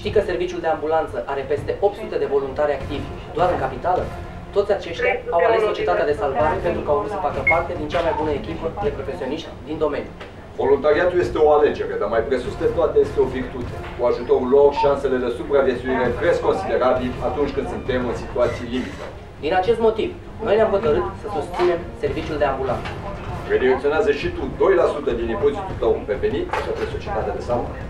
Știi că serviciul de ambulanță are peste 800 de voluntari activi doar în capitală? Toți aceștia au ales societatea de salvare pentru că au vrut să facă parte din cea mai bună echipă de profesioniști din domeniu. Voluntariatul este o alegere, dar mai presus de toate este o virtute. Cu ajutorul lor, șansele de supraviețuire cresc considerabil atunci când suntem în situații limită. Din acest motiv, noi ne-am hotărât să susținem serviciul de ambulanță. Redirecționează și tu 2% din impozitul tău pe venit către societatea de salvare.